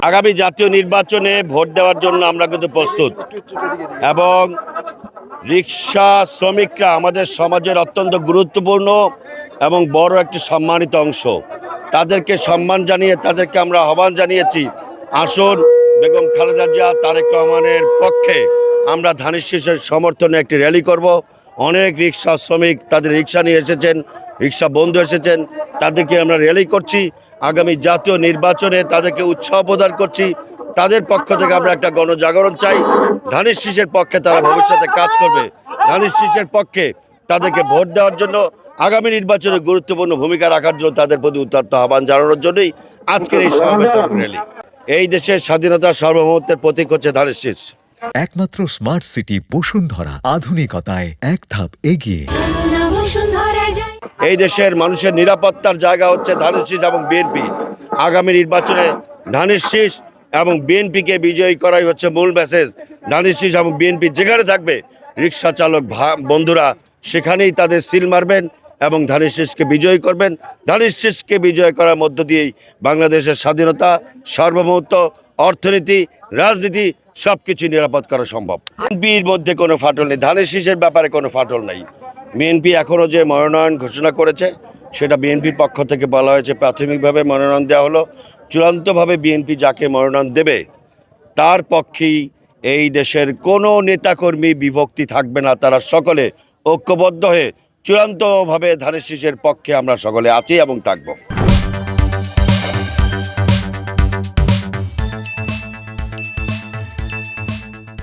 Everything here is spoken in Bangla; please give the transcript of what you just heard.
আগামী জাতীয় নির্বাচনে ভোট দেওয়ার জন্য আমরা কিন্তু প্রস্তুত এবং রিক্সা শ্রমিকরা আমাদের সমাজের অত্যন্ত গুরুত্বপূর্ণ এবং বড় একটি সম্মানিত অংশ। তাদেরকে সম্মান জানিয়ে তাদেরকে আমরা আহ্বান জানিয়েছি, আসুন বেগম খালেদা জিয়া তারেক রহমানের পক্ষে আমরা ধানের শীষের সমর্থনে একটি র্যালি করব। অনেক রিক্সা শ্রমিক তাদের রিক্সা নিয়ে এসেছেন, রিক্সা বন্ধু এসেছেন, তাদেরকে আমরা র্যালি করছি। আগামী জাতীয় নির্বাচনে তাদেরকে উৎসাহ প্রদান করছি। তাদের পক্ষ থেকে আমরা একটা গণজাগরণ চাই। ধানের শীষের পক্ষে তারা ভবিষ্যতে কাজ করবে। ধানের শীষের পক্ষে তাদেরকে ভোট দেওয়ার জন্য, আগামী নির্বাচনে গুরুত্বপূর্ণ ভূমিকা রাখার জন্য তাদের প্রতি উত্তপ্ত আহ্বান জানানোর জন্যই আজকের এই সমাবেশ র্যালি। এই দেশের স্বাধীনতার সার্বভৌমত্বের প্রতীক হচ্ছে ধানের শীষ। একমাত্র স্মার্ট সিটি বসুন্ধরা, আধুনিকতায় এক ধাপ এগিয়ে। এই দেশের মানুষের নিরাপত্তার জায়গা হচ্ছে ধানের শীষ এবং বিএনপি। আগামী নির্বাচনে ধানের শীষ এবং বিএনপিকে বিজয়ী করাই হচ্ছে মূল মেসেজ। ধানের শীষ এবং বিএনপি যেখানে থাকবে রিক্সা চালক বন্ধুরা সেখানেই তাদের সিল মারবেন এবং ধানের শীষকে বিজয়ী করবেন। ধানের শীষকে বিজয় করার মধ্য দিয়েই বাংলাদেশের স্বাধীনতা, সার্বভৌমত্ব, অর্থনীতি, রাজনীতি সব কিছু নিরাপদ করা সম্ভব। বিএনপির মধ্যে কোনো ফাটল নেই, ধানের শীষের ব্যাপারে কোনো ফাটল নেই। বিএনপি এখনও যে মনোনয়ন ঘোষণা করেছে সেটা বিএনপির পক্ষ থেকে বলা হয়েছে প্রাথমিকভাবে মনোনয়ন দেওয়া হলো। চূড়ান্তভাবে বিএনপি যাকে মনোনয়ন দেবে তার পক্ষেই এই দেশের কোনো নেতাকর্মী বিভক্তি থাকবে না। তারা সকলে ঐক্যবদ্ধ হয়ে চূড়ান্তভাবে ধানের শীষের পক্ষে আমরা সকলে আছি এবং থাকব।